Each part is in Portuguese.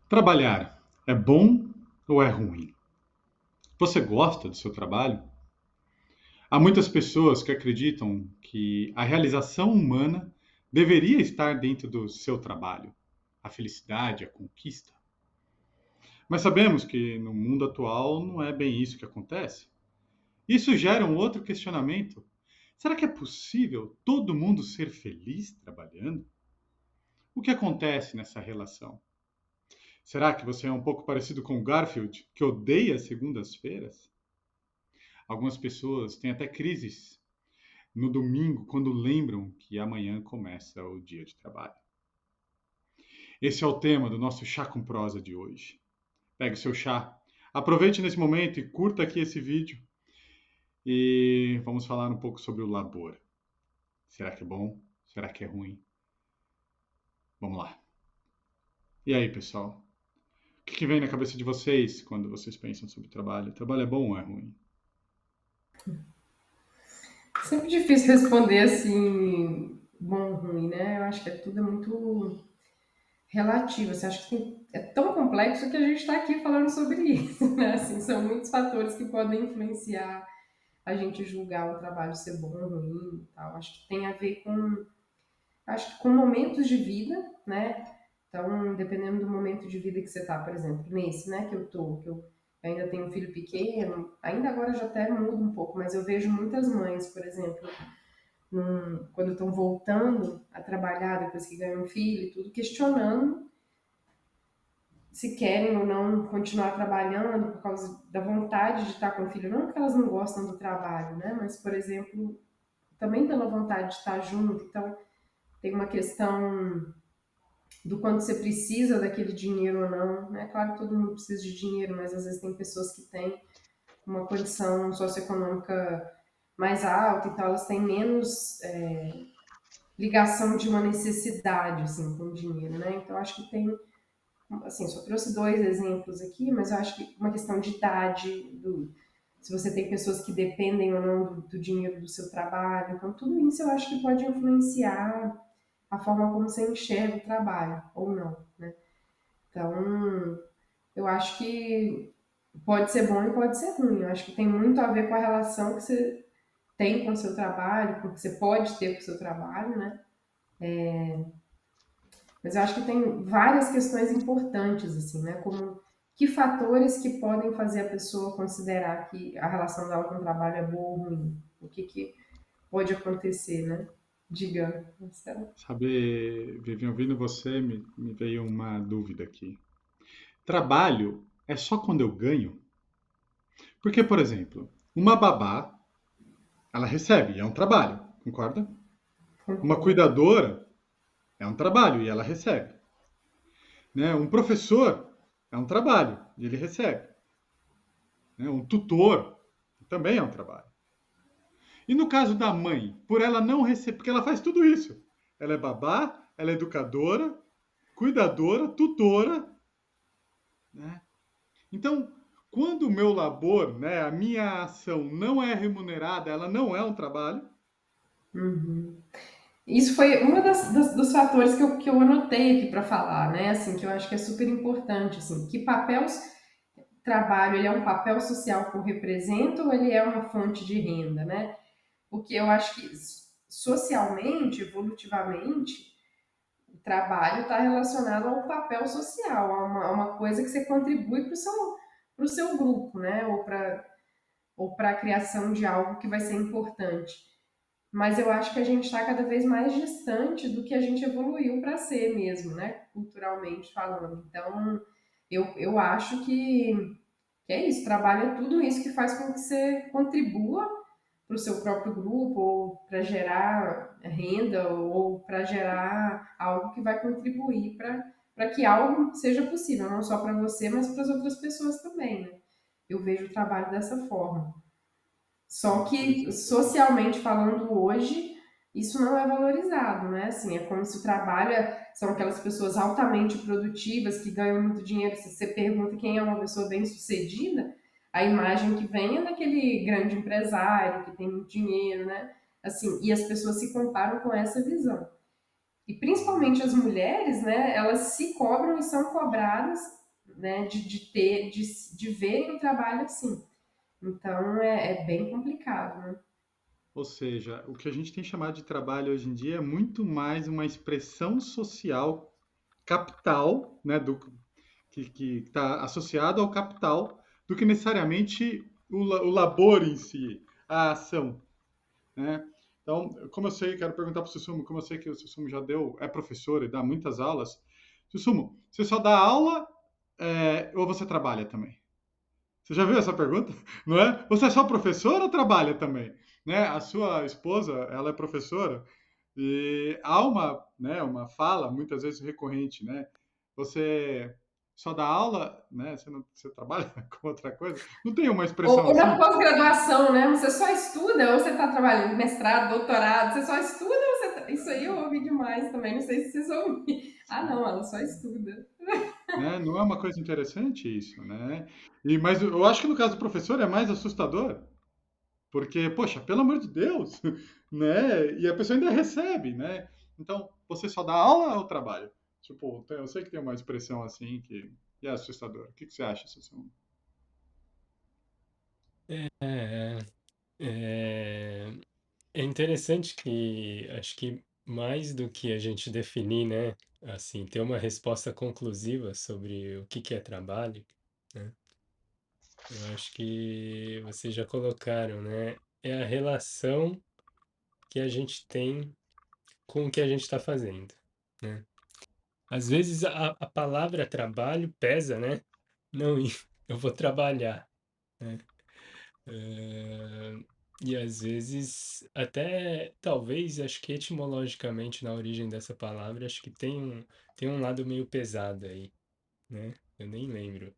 Trabalhar é bom ou é ruim? Você gosta do seu trabalho? Há muitas pessoas que acreditam que a realização humana deveria estar dentro do seu trabalho, a felicidade, a conquista. Mas sabemos que no mundo atual não é bem isso que acontece. Isso gera um outro questionamento. Será que é possível todo mundo ser feliz trabalhando? O que acontece nessa relação? Será que você é um pouco parecido com Garfield, que odeia segundas-feiras? Algumas pessoas têm até crises no domingo quando lembram que amanhã começa o dia de trabalho. Esse é o tema do nosso Chá com Prosa de hoje. Pegue o seu chá, aproveite nesse momento e curta aqui esse vídeo e vamos falar um pouco sobre o labor. Será que é bom? Será que é ruim? Vamos lá. E aí, pessoal? O que vem na cabeça de vocês quando vocês pensam sobre trabalho? Trabalho é bom ou é ruim? Sempre difícil responder assim, bom ou ruim, né? Eu acho que tudo é muito relativo. Você acha que é tão complexo que a gente está aqui falando sobre isso, né? Assim, são muitos fatores que podem influenciar a gente julgar o trabalho ser bom ou ruim e tal. Acho que tem a ver com momentos de vida, né? Então, dependendo do momento de vida que você está, por exemplo, nesse, né, que eu ainda tenho um filho pequeno, ainda agora já até muda um pouco, mas eu vejo muitas mães, por exemplo, quando estão voltando a trabalhar depois que ganham um filho e tudo, questionando se querem ou não continuar trabalhando por causa da vontade de estar com o filho. Não que elas não gostam do trabalho, né? Mas, por exemplo, também pela vontade de estar junto. Então, tem uma questão do quanto você precisa daquele dinheiro ou não. Né? Claro que todo mundo precisa de dinheiro, mas às vezes tem pessoas que têm uma condição socioeconômica mais alta, então elas têm menos ligação de uma necessidade assim com o dinheiro, né? Então acho que tem, assim, só trouxe dois exemplos aqui, mas eu acho que uma questão de idade, se você tem pessoas que dependem ou não do dinheiro do seu trabalho, então tudo isso eu acho que pode influenciar a forma como você enxerga o trabalho ou não, né? Então eu acho que pode ser bom e pode ser ruim. Eu acho que tem muito a ver com a relação que você tem com o seu trabalho, com o que você pode ter com o seu trabalho, né? Mas eu acho que tem várias questões importantes, assim, né? Como que fatores que podem fazer a pessoa considerar que a relação dela com o trabalho é boa ou ruim? O que pode acontecer, né? Diga, Marcelo. Sabe, Vivian, ouvindo você, me veio uma dúvida aqui. Trabalho é só quando eu ganho? Porque, por exemplo, uma babá, ela recebe, é um trabalho, concorda? Uma Concordo. cuidadora é um trabalho e ela recebe. Né? Um professor é um trabalho e ele recebe. Né? Um tutor também é um trabalho. E no caso da mãe, por ela não receber, porque ela faz tudo isso. Ela é babá, ela é educadora, cuidadora, tutora, né? Então, quando o meu labor, né, a minha ação não é remunerada, ela não é um trabalho. Isso foi uma dos fatores que eu anotei aqui para falar, né? Assim, que eu acho que é super importante, assim, que papel trabalho ele é um papel social que eu represento ou ele é uma fonte de renda, né? Porque eu acho que socialmente, evolutivamente, o trabalho está relacionado ao papel social, a uma coisa que você contribui pro seu grupo, né? Ou para a criação de algo que vai ser importante. Mas eu acho que a gente está cada vez mais distante do que a gente evoluiu para ser mesmo, né? Culturalmente falando. Então, eu acho que é isso. Trabalho é tudo isso que faz com que você contribua para o seu próprio grupo, ou para gerar renda, ou para gerar algo que vai contribuir para que algo seja possível, não só para você, mas para as outras pessoas também, né? Eu vejo o trabalho dessa forma. Só Por que exemplo, socialmente falando hoje, isso não é valorizado, né? Assim, é como se o trabalho são aquelas pessoas altamente produtivas que ganham muito dinheiro. Se você pergunta quem é uma pessoa bem-sucedida, a imagem que vem é daquele grande empresário que tem muito dinheiro, né? Assim, e as pessoas se comparam com essa visão. E principalmente as mulheres, né, elas se cobram e são cobradas, né, de verem o trabalho assim. Então é bem complicado, né? Ou seja, o que a gente tem chamado de trabalho hoje em dia é muito mais uma expressão social capital, né, que está associado ao capital, do que necessariamente o labor em si, a ação, né? Então, como eu sei, quero perguntar para o Susumo, como eu sei que o Susumo já é professor e dá muitas aulas. Susumo, você só dá aula ou você trabalha também? Você já viu essa pergunta? Não é? Você é só professor ou trabalha também? Né? A sua esposa, ela é professora e há uma fala muitas vezes recorrente, né? Você só dá aula, né? Você trabalha com outra coisa? Não tem uma expressão Ou na assim? pós-graduação, né? Você só estuda ou você está trabalhando mestrado, doutorado? Você só estuda ou você Isso aí eu ouvi demais também. Não sei se vocês ouviram. Ah, não, ela só estuda. Né? Não é uma coisa interessante isso, né? Mas eu acho que no caso do professor é mais assustador, porque, poxa, pelo amor de Deus, né? E a pessoa ainda recebe, né? Então, você só dá aula ou trabalho? Tipo, eu sei que tem uma expressão assim que é assustador. O que você acha, Sussão? É, é, é interessante que acho que mais do que a gente definir, né, assim, ter uma resposta conclusiva sobre o que é trabalho, né? Eu acho que vocês já colocaram, né? É a relação que a gente tem com o que a gente está fazendo, né? Às vezes a palavra trabalho pesa, né? Não, eu vou trabalhar, né? Eh, e às vezes, até talvez, acho que etimologicamente na origem dessa palavra, acho que tem um lado meio pesado aí, né? Eu nem lembro, não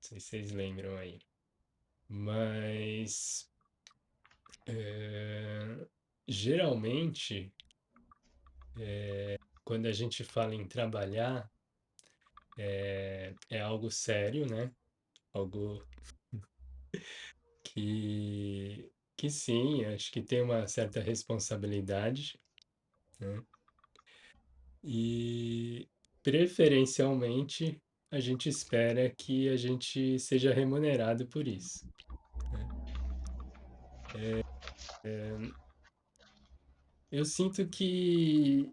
sei se vocês lembram aí. Mas, eh, geralmente, quando a gente fala em trabalhar, é algo sério, né? Algo que sim, acho que tem uma certa responsabilidade, né? E preferencialmente a gente espera que a gente seja remunerado por isso, né? Eu sinto que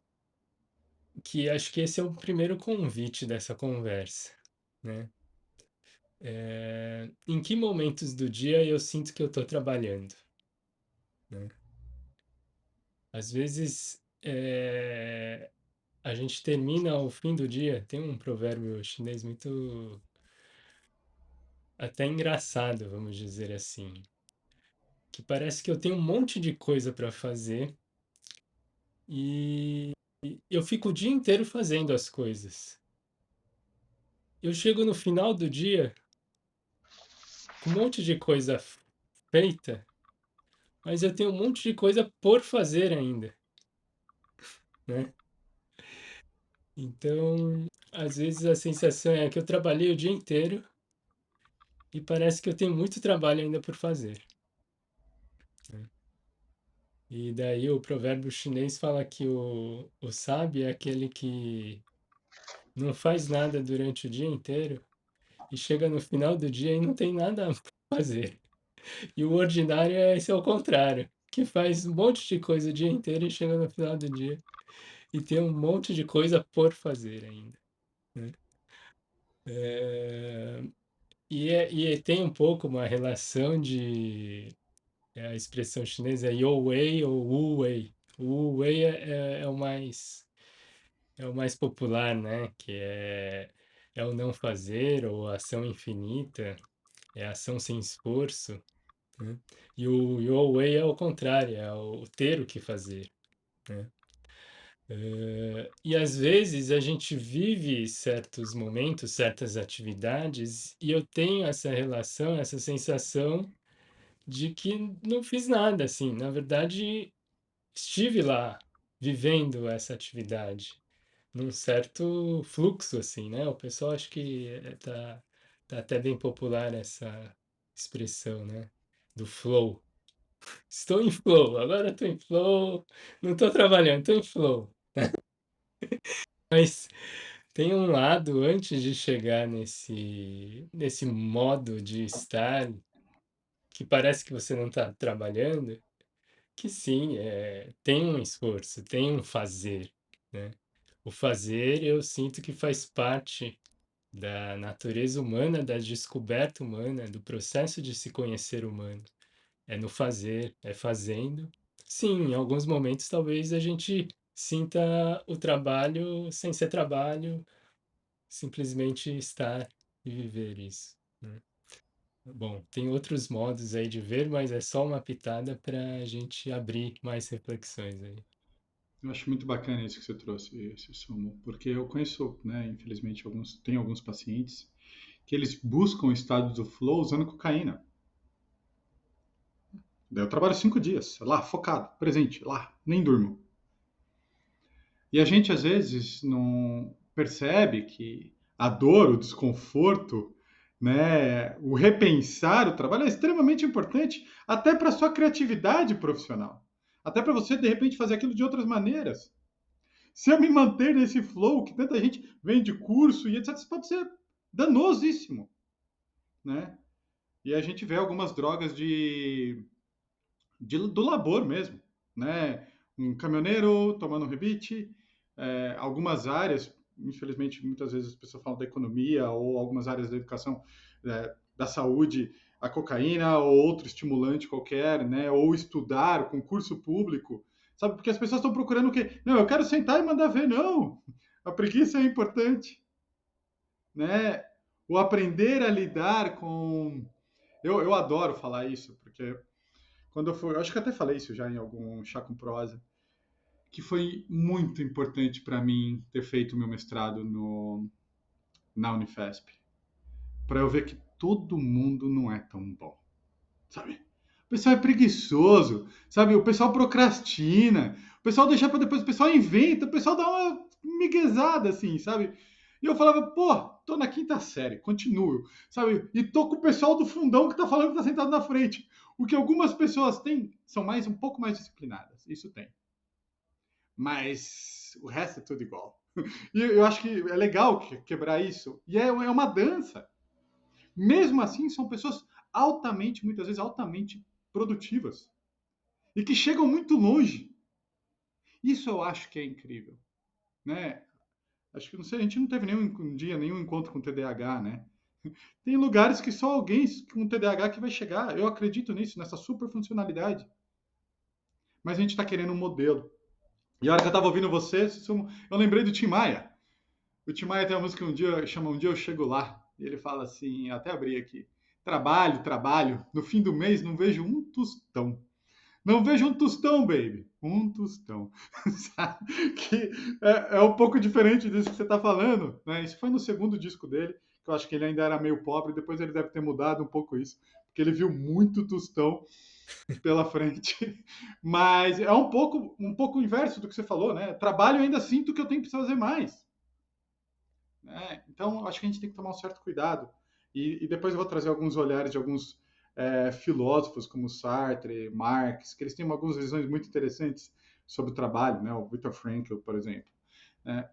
acho que esse é o primeiro convite dessa conversa, né? Em que momentos do dia eu sinto que eu estou trabalhando, né? Às vezes a gente termina o fim do dia, tem um provérbio chinês muito até engraçado, vamos dizer assim, que parece que eu tenho um monte de coisa para fazer e eu fico o dia inteiro fazendo as coisas. Eu chego no final do dia com um monte de coisa feita, mas eu tenho um monte de coisa por fazer ainda, né? Então, às vezes a sensação é que eu trabalhei o dia inteiro e parece que eu tenho muito trabalho ainda por fazer, né? E daí o provérbio chinês fala que o sábio é aquele que não faz nada durante o dia inteiro e chega no final do dia e não tem nada a fazer. E o ordinário é esse ao contrário, que faz um monte de coisa o dia inteiro e chega no final do dia e tem um monte de coisa por fazer ainda, né? É, e tem um pouco uma relação de a expressão chinesa é Yo Wei ou Wu Wei. O Wu Wei é o mais popular, né? Que é o não fazer ou a ação infinita, é a ação sem esforço, né? E o Your Way é o contrário, é o ter o que fazer, né? E às vezes a gente vive certos momentos, certas atividades, e eu tenho essa relação, essa sensação de que não fiz nada, assim. Na verdade, estive lá vivendo essa atividade num certo fluxo, assim, né? O pessoal acho que tá até bem popular essa expressão, né? Do flow. Estou em flow, agora estou em flow, não estou trabalhando, estou em flow. Mas tem um lado antes de chegar nesse modo de estar que parece que você não está trabalhando, que sim, tem um esforço, tem um fazer, né? O fazer eu sinto que faz parte da natureza humana, da descoberta humana, do processo de se conhecer humano. É no fazer, é fazendo. Sim, em alguns momentos talvez a gente sinta o trabalho sem ser trabalho, simplesmente estar e viver isso, né? Bom, tem outros modos aí de ver, mas é só uma pitada para a gente abrir mais reflexões aí. Eu acho muito bacana isso que você trouxe, esse sumo, porque eu conheço, né, infelizmente, tem alguns pacientes que eles buscam o estado do flow usando cocaína. Daí eu trabalho 5 dias, lá, focado, presente, lá, nem durmo. E a gente às vezes não percebe que a dor, o desconforto, né, o repensar o trabalho é extremamente importante até para a sua criatividade profissional. Até para você, de repente, fazer aquilo de outras maneiras. Se eu me manter nesse flow, que tanta gente vem de curso e etc., isso pode ser danosíssimo, né? E a gente vê algumas drogas do labor mesmo, né? Um caminhoneiro tomando um rebite, algumas áreas, infelizmente, muitas vezes as pessoas falam da economia ou algumas áreas da educação, da saúde, a cocaína ou outro estimulante qualquer, né? Ou estudar, concurso público, sabe? Porque as pessoas estão procurando o quê? Não, eu quero sentar e mandar ver, não. A preguiça é importante, né? O aprender a lidar com. Eu adoro falar isso, porque quando eu fui, eu acho que eu até falei isso já em algum chá com prosa, que foi muito importante para mim ter feito o meu mestrado na Unifesp, para eu ver que todo mundo não é tão bom, sabe? O pessoal é preguiçoso, sabe? O pessoal procrastina, o pessoal deixa para depois, o pessoal inventa, o pessoal dá uma miguezada assim, sabe? E eu falava, pô, tô na quinta série, continuo, sabe? E tô com o pessoal do fundão que tá falando que tá sentado na frente. O que algumas pessoas têm são um pouco mais disciplinadas, isso tem. Mas o resto é tudo igual. E eu acho que é legal quebrar isso. E é uma dança. Mesmo assim, são pessoas altamente, muitas vezes altamente produtivas e que chegam muito longe. Isso eu acho que é incrível, né? Acho que não sei, a gente não teve nenhum um dia nenhum encontro com TDAH, né? Tem lugares que só alguém com TDAH que vai chegar. Eu acredito nisso, nessa super funcionalidade. Mas a gente está querendo um modelo. E a hora que eu estava ouvindo você, eu lembrei do Tim Maia. O Tim Maia tem uma música chama Um Dia Eu Chego Lá. E ele fala assim, até abri aqui. Trabalho, trabalho. No fim do mês não vejo um tostão. Não vejo um tostão, baby. Um tostão. Sabe? Que é um pouco diferente disso que você está falando. Né? Isso foi no segundo disco dele, que eu acho que ele ainda era meio pobre. Depois ele deve ter mudado um pouco isso. Porque ele viu muito tostão pela frente. Mas é um pouco o inverso do que você falou, né? Trabalho, eu ainda sinto que eu tenho que fazer mais. Né? Então, acho que a gente tem que tomar um certo cuidado. E depois eu vou trazer alguns olhares de alguns filósofos como Sartre, Marx, que eles têm algumas visões muito interessantes sobre o trabalho, né? O Viktor Frankl, por exemplo. Né?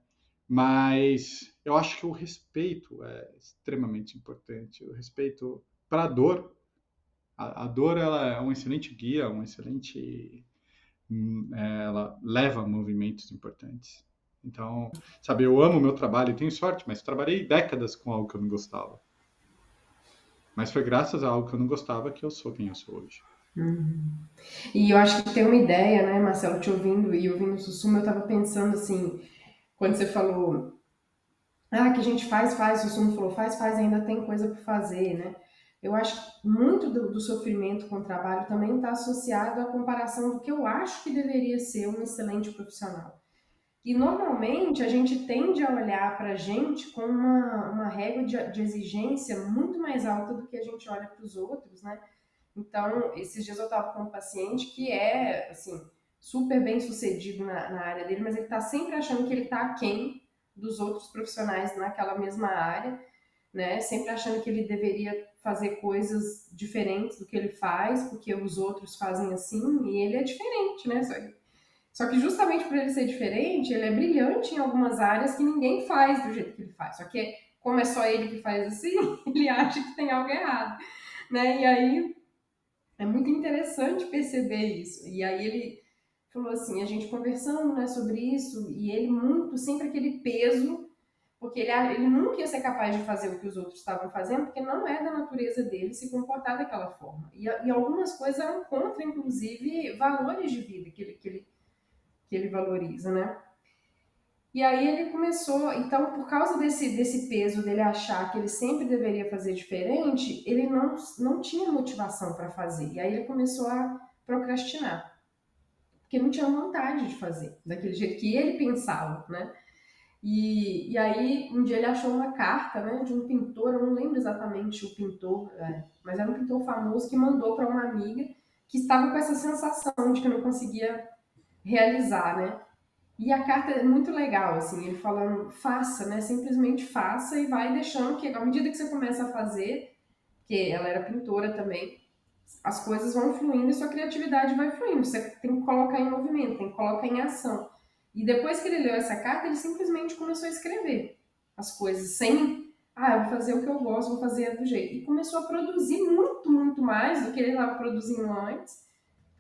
Mas eu acho que o respeito é extremamente importante. O respeito para a dor. A dor ela é um excelente guia, ela leva a movimentos importantes. Então, sabe, eu amo o meu trabalho e tenho sorte, mas trabalhei décadas com algo que eu não gostava. Mas foi graças a algo que eu não gostava que eu sou quem eu sou hoje. E eu acho que tem uma ideia, né, Marcelo, te ouvindo e ouvindo o Sussuma, eu tava pensando assim, quando você falou, que a gente faz, o Sussuma falou, faz, ainda tem coisa para fazer, né? Eu acho que muito do sofrimento com o trabalho também está associado à comparação do que eu acho que deveria ser um excelente profissional. E normalmente a gente tende a olhar para a gente com uma régua de exigência muito mais alta do que a gente olha para os outros, né? Então, esses dias eu estava com um paciente que é, assim, super bem sucedido na área dele, mas ele está sempre achando que ele está aquém dos outros profissionais naquela mesma área, né? Sempre achando que ele deveria fazer coisas diferentes do que ele faz, porque os outros fazem assim, e ele é diferente, né? Só que justamente por ele ser diferente, ele é brilhante em algumas áreas que ninguém faz do jeito que ele faz. Só que como é só ele que faz assim, ele acha que tem algo errado, né? E aí é muito interessante perceber isso. E aí ele falou assim, a gente conversando, né, sobre isso, e ele muito, sempre aquele peso, porque ele nunca ia ser capaz de fazer o que os outros estavam fazendo, porque não é da natureza dele se comportar daquela forma. E algumas coisas eram contra, inclusive, valores de vida que ele valoriza, né? E aí ele começou, então, por causa desse peso dele achar que ele sempre deveria fazer diferente, ele não tinha motivação para fazer. E aí ele começou a procrastinar, porque não tinha vontade de fazer, daquele jeito que ele pensava, né? E aí um dia ele achou uma carta, né, de um pintor, eu não lembro exatamente o pintor, mas era um pintor famoso que mandou para uma amiga que estava com essa sensação de que não conseguia realizar, né? E a carta é muito legal, assim, ele falando, faça, né? Simplesmente faça e vai deixando que, à medida que você começa a fazer, que ela era pintora também, as coisas vão fluindo e sua criatividade vai fluindo. Você tem que colocar em movimento, tem que colocar em ação. E depois que ele leu essa carta, ele simplesmente começou a escrever as coisas sem, eu vou fazer o que eu gosto, vou fazer do jeito. E começou a produzir muito, muito mais do que ele estava produzindo antes,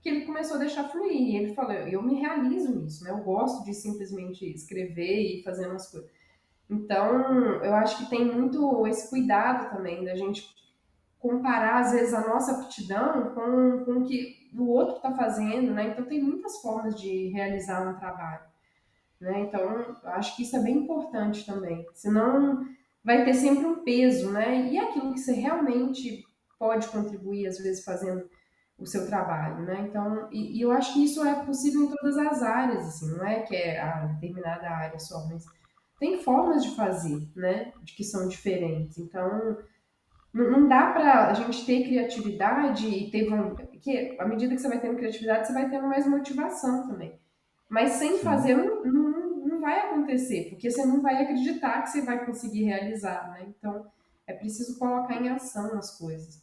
que ele começou a deixar fluir. E ele falou, eu me realizo nisso, né? Eu gosto de simplesmente escrever e ir fazendo as coisas. Então, eu acho que tem muito esse cuidado também da gente comparar, às vezes, a nossa aptidão com o que o outro está fazendo, né? Então, tem muitas formas de realizar um trabalho, né? Então, eu acho que isso é bem importante também. Senão, vai ter sempre um peso, né? E aquilo que você realmente pode contribuir, às vezes, fazendo o seu trabalho, né? Então, e eu acho que isso é possível em todas as áreas, assim, não é que é a determinada área só, mas tem formas de fazer, né? De que são diferentes. Então, não dá para a gente ter criatividade e ter que à medida que você vai tendo criatividade, você vai tendo mais motivação também. Mas sem Sim. fazer não vai acontecer, porque você não vai acreditar que você vai conseguir realizar, né? Então é preciso colocar em ação as coisas.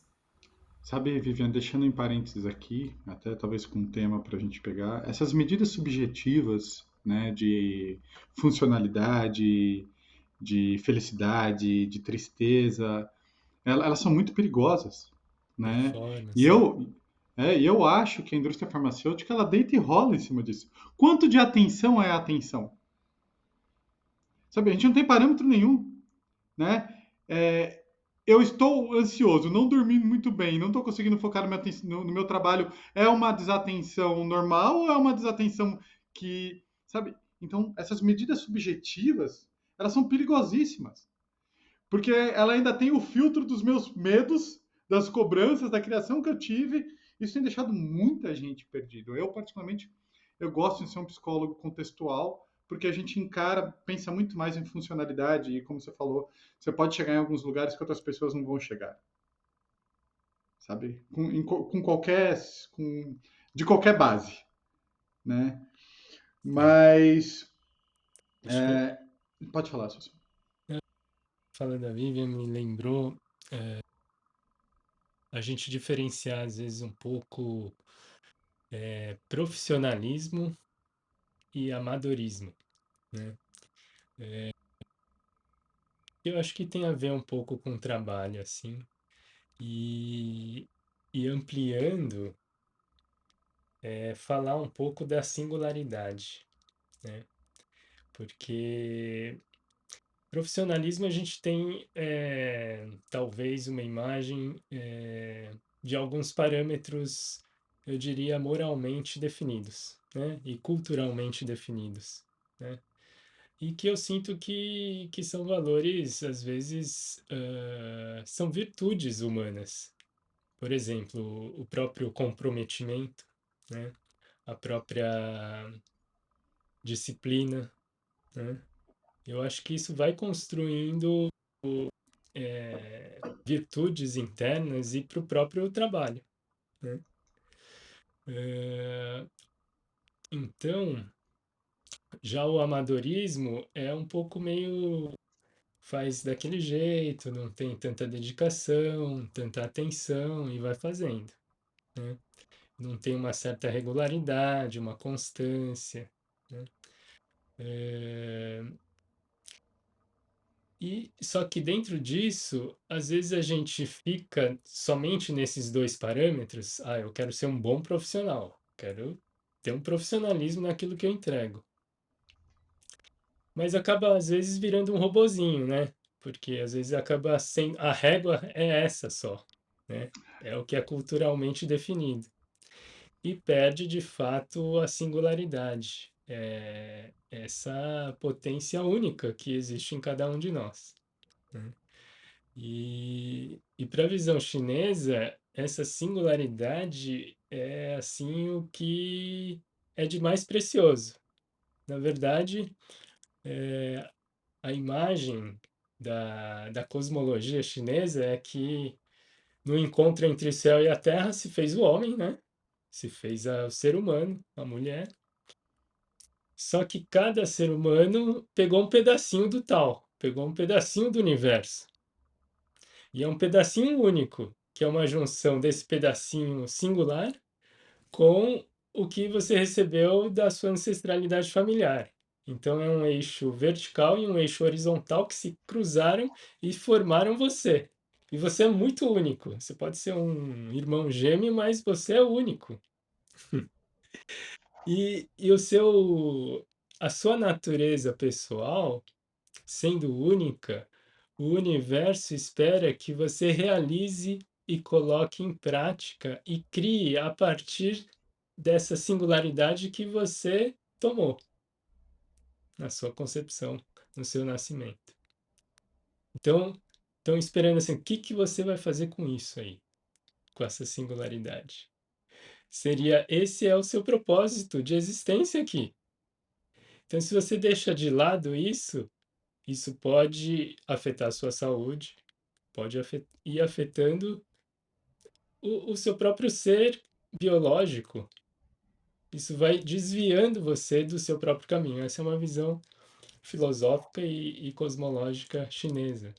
Sabe, Viviane, deixando em parênteses aqui, até talvez com um tema para a gente pegar, essas medidas subjetivas, né, de funcionalidade, de felicidade, de tristeza, elas são muito perigosas, né? E Performance, né? eu acho que a indústria farmacêutica ela deita e rola em cima disso. Quanto de atenção é a atenção? Sabe, a gente não tem parâmetro nenhum, né? É, eu estou ansioso, não dormindo muito bem, não estou conseguindo focar no meu trabalho. É uma desatenção normal ou é uma desatenção que, sabe? Então, essas medidas subjetivas, elas são perigosíssimas. Porque ela ainda tem o filtro dos meus medos, das cobranças, da criação que eu tive. Isso tem deixado muita gente perdido. Eu, particularmente, eu gosto de ser um psicólogo contextual, porque a gente encara, pensa muito mais em funcionalidade e, como você falou, você pode chegar em alguns lugares que outras pessoas não vão chegar, sabe? Com qualquer, de qualquer base, né? É. Mas Acho que pode falar, Sussu. falando da Vivian me lembrou a gente diferenciar às vezes um pouco profissionalismo e amadorismo, né? Eu acho que tem a ver um pouco com o trabalho, assim, e, e ampliando, falar um pouco da singularidade, né? Porque profissionalismo a gente tem talvez uma imagem de alguns parâmetros, eu diria, moralmente definidos, né? E culturalmente definidos, né? E que eu sinto que são valores, às vezes, são virtudes humanas. Por exemplo, o próprio comprometimento, né? A própria disciplina, né? Eu acho que isso vai construindo virtudes internas e para o próprio trabalho, né? Eh, então, já o amadorismo é um pouco meio faz daquele jeito, não tem tanta dedicação, tanta atenção e vai fazendo, né? não tem uma certa regularidade, uma constância, né? Eh, E só que dentro disso, às vezes a gente fica somente nesses dois parâmetros. Ah, eu quero ser um bom profissional, quero ter um profissionalismo naquilo que eu entrego. Mas acaba às vezes virando um robozinho, né? Porque às vezes acaba sendo a régua é essa só, né? É o que é culturalmente definido. E perde de fato a singularidade, essa potência única que existe em cada um de nós, né? E para a visão chinesa, essa singularidade é assim o que é de mais precioso. Na verdade, a imagem da cosmologia chinesa é que no encontro entre o céu e a terra se fez o homem, né? Se fez o ser humano, a mulher. Só que cada ser humano pegou um pedacinho do tal, pegou um pedacinho do universo. E é um pedacinho único, que é uma junção desse pedacinho singular com o que você recebeu da sua ancestralidade familiar. Então é um eixo vertical e um eixo horizontal que se cruzaram e formaram você. E você é muito único. Você pode ser um irmão gêmeo, mas você é único. E a sua natureza pessoal, sendo única, o universo espera que você realize e coloque em prática e crie a partir dessa singularidade que você tomou na sua concepção, no seu nascimento. Então, estão esperando assim, o que que você vai fazer com isso aí, com essa singularidade? Esse é o seu propósito de existência aqui. Então, se você deixa de lado isso pode afetar a sua saúde, pode ir afetando o seu próprio ser biológico. Isso vai desviando você do seu próprio caminho. Essa é uma visão filosófica e cosmológica chinesa,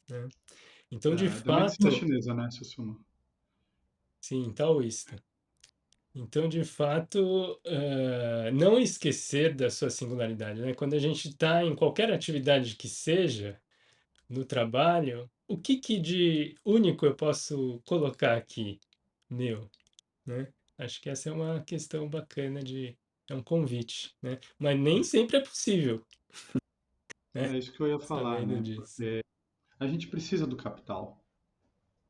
né? Então, de Da medicina fato, chinesa, né, Susumu? sim, taoísta. Então, de fato, não esquecer da sua singularidade, né? Quando a gente está em qualquer atividade que seja, no trabalho, o que que de único eu posso colocar aqui, meu, né? Acho que essa é uma questão bacana é um convite, né? Mas nem sempre é possível, né? É isso que eu ia falar, Sabendo né? disso. Porque a gente precisa do capital,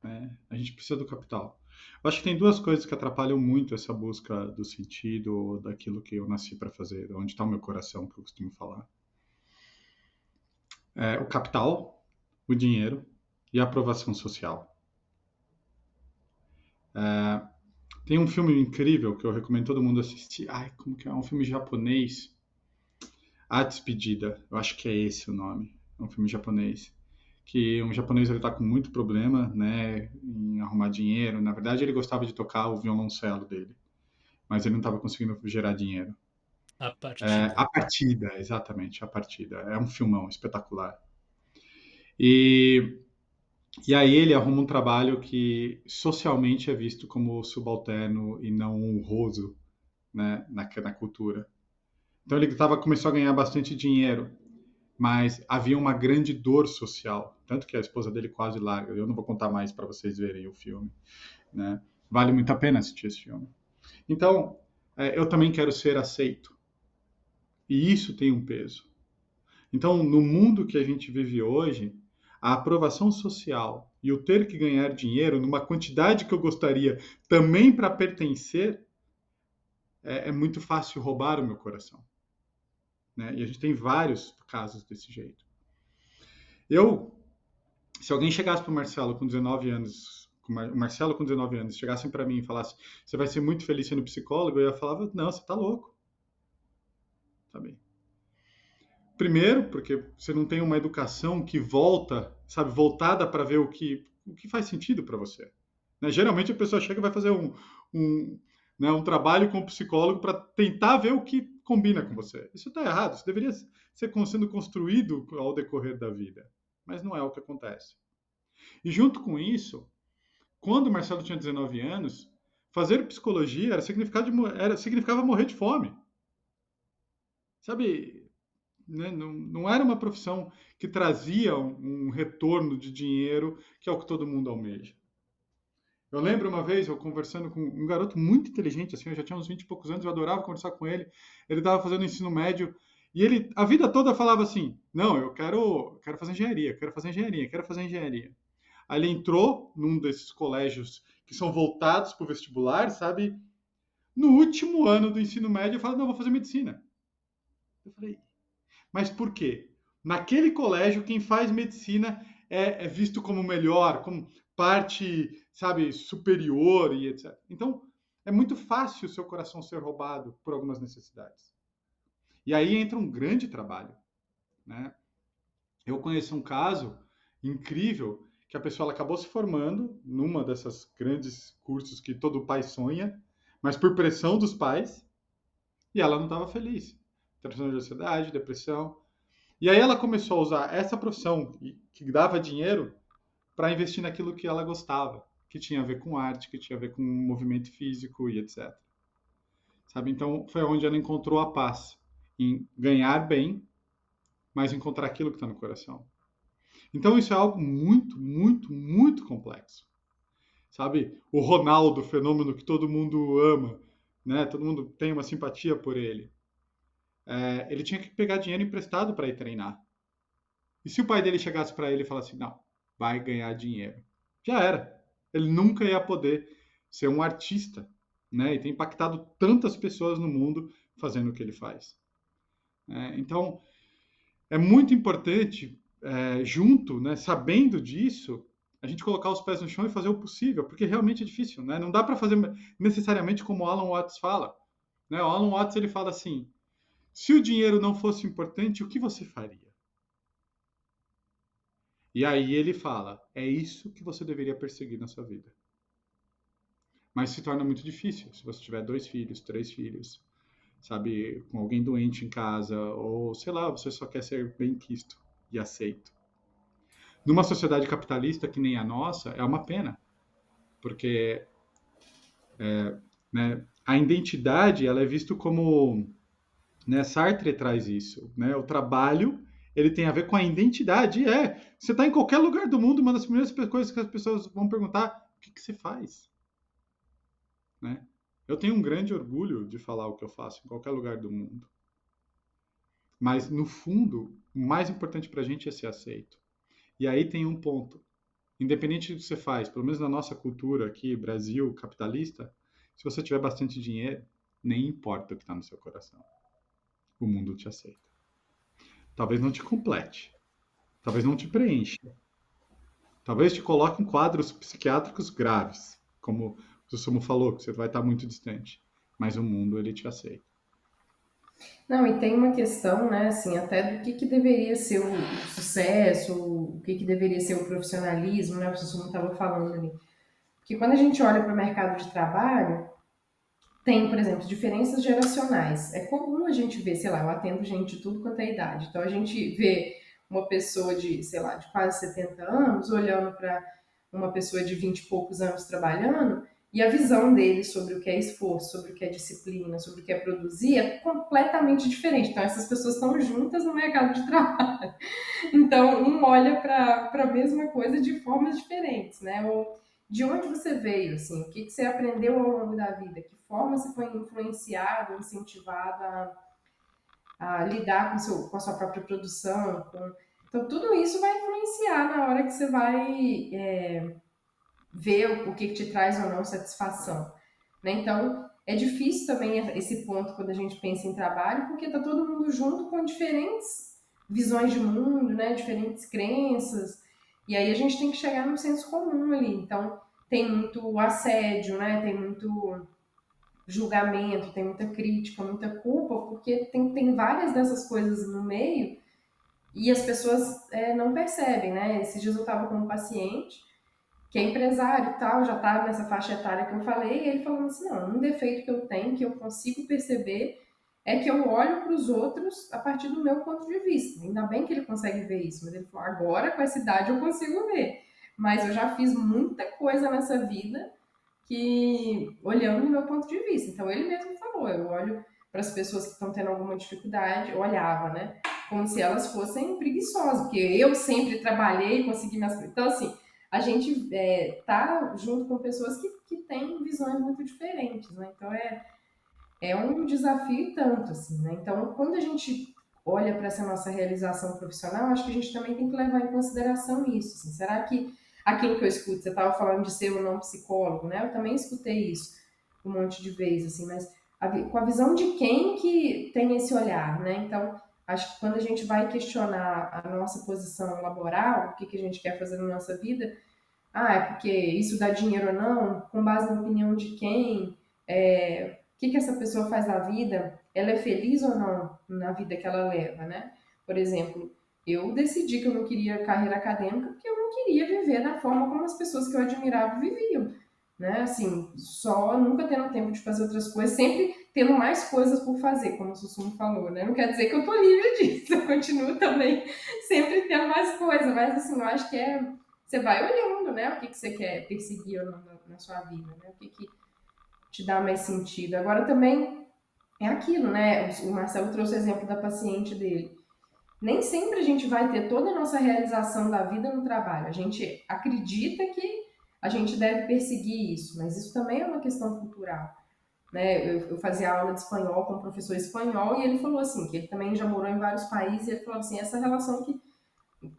né? A gente precisa do capital. Eu acho que tem duas coisas que atrapalham muito essa busca do sentido, daquilo que eu nasci para fazer, onde está o meu coração, que eu costumo falar. É o capital, o dinheiro e a aprovação social. Tem um filme incrível que eu recomendo todo mundo assistir. Ai, como que é? É um filme japonês. A Despedida. Eu acho que é esse o nome. É um filme japonês. Que um japonês ele tá com muito problema, né, em arrumar dinheiro. Na verdade, ele gostava de tocar o violoncelo dele, mas ele não estava conseguindo gerar dinheiro. A É, partida. A Partida, exatamente, A Partida. É um filmão espetacular. E, e aí ele arruma um trabalho que socialmente é visto como subalterno e não honroso, né, na cultura. Então ele começou a ganhar bastante dinheiro, mas havia uma grande dor social, tanto que a esposa dele quase larga. Eu não vou contar mais para vocês verem o filme, né? Vale muito a pena assistir esse filme. Então, eu também quero ser aceito, e isso tem um peso. Então, no mundo que a gente vive hoje, a aprovação social e o ter que ganhar dinheiro numa quantidade que eu gostaria também para pertencer, é muito fácil roubar o meu coração, né? E a gente tem vários casos desse jeito. Eu Se alguém chegasse para o Marcelo com 19 anos, o Marcelo com 19 anos, chegassem para mim e falasse, você vai ser muito feliz sendo psicólogo, eu ia falar, não, você tá louco. Sabe? Primeiro, porque você não tem uma educação que volta, sabe, voltada para ver o que faz sentido para você. Né? Geralmente a pessoa chega e vai fazer um, né, um trabalho com o psicólogo para tentar ver o que combina com você. Isso está errado, isso deveria ser sendo construído ao decorrer da vida. Mas não é o que acontece. E junto com isso, quando o Marcelo tinha 19 anos, fazer psicologia significava morrer de fome. Sabe, né? Não era uma profissão que trazia um retorno de dinheiro, que é o que todo mundo almeja. Eu lembro uma vez eu conversando com um garoto muito inteligente, assim, eu já tinha uns 20 e poucos anos, eu adorava conversar com ele. Ele estava fazendo ensino médio e ele, a vida toda, falava assim: Não, eu quero fazer engenharia, quero fazer engenharia, quero fazer engenharia. Aí ele entrou num desses colégios que são voltados para o vestibular, sabe? No último ano do ensino médio, eu falo: Não, vou fazer medicina. Eu falei: Mas por quê? Naquele colégio, quem faz medicina é visto como melhor, como parte, sabe, superior e etc. Então, é muito fácil o seu coração ser roubado por algumas necessidades. E aí entra um grande trabalho, né? Eu conheço um caso incrível que a pessoa ela acabou se formando numa dessas grandes cursos que todo pai sonha, mas por pressão dos pais, e ela não estava feliz. Transtorno de ansiedade, depressão. E aí ela começou a usar essa profissão que dava dinheiro para investir naquilo que ela gostava, que tinha a ver com arte, que tinha a ver com movimento físico e etc. Sabe? Então foi onde ela encontrou a paz em ganhar bem, mas encontrar aquilo que está no coração. Então isso é algo muito, muito, muito complexo. Sabe? O Ronaldo, fenômeno que todo mundo ama, né? Todo mundo tem uma simpatia por ele. Ele tinha que pegar dinheiro emprestado para ir treinar. E se o pai dele chegasse para ele e falasse, não, vai ganhar dinheiro, já era. Ele nunca ia poder ser um artista, né? E tem impactado tantas pessoas no mundo fazendo o que ele faz. Então, é muito importante, junto, né, sabendo disso, a gente colocar os pés no chão e fazer o possível, porque realmente é difícil, né? Não dá para fazer necessariamente como o Alan Watts fala. Né? O Alan Watts ele fala assim: se o dinheiro não fosse importante, o que você faria? E aí ele fala: é isso que você deveria perseguir na sua vida. Mas se torna muito difícil se você tiver 2 filhos, 3 filhos, sabe, com alguém doente em casa, ou sei lá, você só quer ser bem quisto e aceito. Numa sociedade capitalista que nem a nossa, é uma pena, porque né, a identidade ela é visto como, né, Sartre traz isso, né, o trabalho ele tem a ver com a identidade. Você está em qualquer lugar do mundo, uma das primeiras coisas que as pessoas vão perguntar: o que você faz? Né? Eu tenho um grande orgulho de falar o que eu faço em qualquer lugar do mundo. Mas, no fundo, o mais importante para a gente é ser aceito. E aí tem um ponto. Independente do que você faz, pelo menos na nossa cultura aqui, Brasil, capitalista, se você tiver bastante dinheiro, nem importa o que está no seu coração. O mundo te aceita. Talvez não te complete. Talvez não te preencha. Talvez te coloque em quadros psiquiátricos graves, como o Susumu falou, que você vai estar muito distante. Mas o mundo, ele te aceita. Não, e tem uma questão, né, assim, até do que deveria ser o sucesso, o que deveria ser o profissionalismo, né, o Sussumo estava falando ali. Porque quando a gente olha para o mercado de trabalho, tem, por exemplo, diferenças geracionais. É comum a gente ver, sei lá, eu atendo gente de tudo quanto é idade. Então a gente vê uma pessoa de, sei lá, de quase 70 anos olhando para uma pessoa de 20 e poucos anos trabalhando e a visão dele sobre o que é esforço, sobre o que é disciplina, sobre o que é produzir é completamente diferente. Então essas pessoas estão juntas no mercado de trabalho. Então um olha para a mesma coisa de formas diferentes, né? Ou de onde você veio, assim, o que você aprendeu ao longo da vida, que forma você foi influenciado, incentivado a lidar com a sua própria produção. Então, tudo isso vai influenciar na hora que você vai ver o que te traz ou não satisfação. Né? Então, é difícil também esse ponto quando a gente pensa em trabalho, porque está todo mundo junto com diferentes visões de mundo, né? Diferentes crenças, e aí a gente tem que chegar num senso comum ali. Então, tem muito assédio, né? Tem muito julgamento, tem muita crítica, muita culpa, porque tem várias dessas coisas no meio e as pessoas não percebem, né? Esses dias eu estava com um paciente que é empresário e tal, já está nessa faixa etária que eu falei, e ele falando assim, não, um defeito que eu tenho, que eu consigo perceber, é que eu olho para os outros a partir do meu ponto de vista. Ainda bem que ele consegue ver isso, mas ele falou, agora com essa idade eu consigo ver. Mas eu já fiz muita coisa nessa vida que olhando do meu ponto de vista. Então ele mesmo falou, eu olho para as pessoas que estão tendo alguma dificuldade, eu olhava, né? Como se elas fossem preguiçosas, porque eu sempre trabalhei, consegui minhas coisas. Então, assim, a gente tá junto com pessoas que têm visões muito diferentes, né? Então é um desafio e tanto, assim, né? Então, quando a gente olha para essa nossa realização profissional, acho que a gente também tem que levar em consideração isso. Assim, será que aquilo que eu escuto, você estava falando de ser ou não psicólogo, né? Eu também escutei isso um monte de vezes, assim, mas com a visão de quem que tem esse olhar, né? Então, acho que quando a gente vai questionar a nossa posição laboral, o que, que a gente quer fazer na nossa vida, é porque isso dá dinheiro ou não, com base na opinião de quem, o que, que essa pessoa faz na vida, ela é feliz ou não na vida que ela leva, né? Por exemplo, eu decidi que eu não queria carreira acadêmica porque eu não queria viver da forma como as pessoas que eu admirava viviam, né? Assim, só nunca tendo tempo de fazer outras coisas, sempre tendo mais coisas por fazer, como o Sussumo falou, né? Não quer dizer que eu tô livre disso, eu continuo também sempre tendo mais coisas, mas assim, eu acho que você vai olhando, né, o que, que você quer perseguir ou não na sua vida, né? O que, que te dá mais sentido. Agora também é aquilo, né? O Marcelo trouxe o exemplo da paciente dele. Nem sempre a gente vai ter toda a nossa realização da vida no trabalho. A gente acredita que a gente deve perseguir isso, mas isso também é uma questão cultural. Né? Eu fazia aula de espanhol com um professor espanhol e ele falou assim, que ele também já morou em vários países, e ele falou assim, essa relação que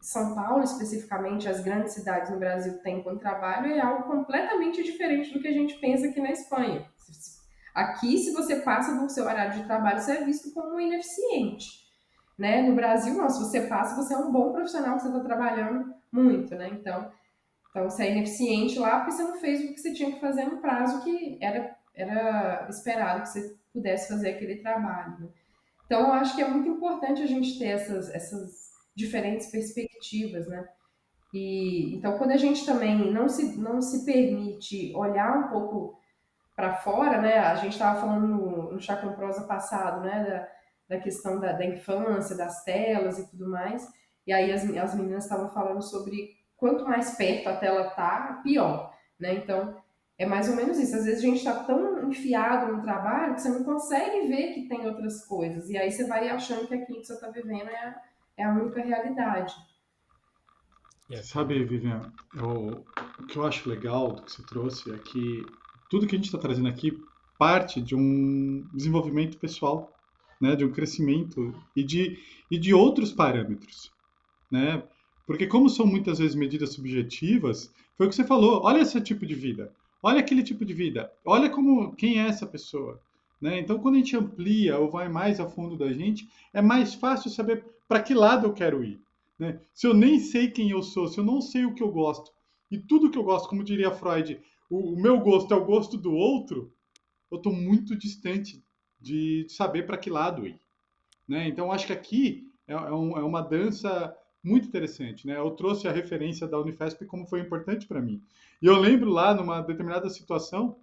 São Paulo, especificamente, as grandes cidades no Brasil têm com o trabalho, é algo completamente diferente do que a gente pensa aqui na Espanha. Aqui, se você passa do seu horário de trabalho, você é visto como um ineficiente. Né? No Brasil, não. Se você passa, você é um bom profissional, que você está trabalhando muito. Né? Então, você é ineficiente lá porque você não fez o que você tinha que fazer no prazo que era esperado que você pudesse fazer aquele trabalho. Né? Então, eu acho que é muito importante a gente ter essas diferentes perspectivas, né? E então, quando a gente também não se permite olhar um pouco para fora, né? A gente estava falando no Chá com Prosa passado, né? Da questão da infância, das telas e tudo mais. E aí as meninas estavam falando sobre quanto mais perto a tela tá, pior, né? Então, é mais ou menos isso. Às vezes a gente está tão enfiado no trabalho que você não consegue ver que tem outras coisas. E aí você vai achando que aquilo que você está vivendo é a única realidade. E acaba. Sabe, Vivian, o que eu acho legal do que você trouxe é que tudo que a gente está trazendo aqui parte de um desenvolvimento pessoal, né, de um crescimento e de outros parâmetros, né? Porque como são muitas vezes medidas subjetivas, foi o que você falou, olha esse tipo de vida, olha aquele tipo de vida, olha como quem é essa pessoa, né? Então, quando a gente amplia ou vai mais a fundo da gente, é mais fácil saber para que lado eu quero ir, né? Se eu nem sei quem eu sou, se eu não sei o que eu gosto, e tudo que eu gosto, como diria Freud, o meu gosto é o gosto do outro, eu estou muito distante de saber para que lado ir, né? Então, acho que aqui é uma dança muito interessante, né? Eu trouxe a referência da Unifesp como foi importante para mim. E eu lembro lá, numa determinada situação,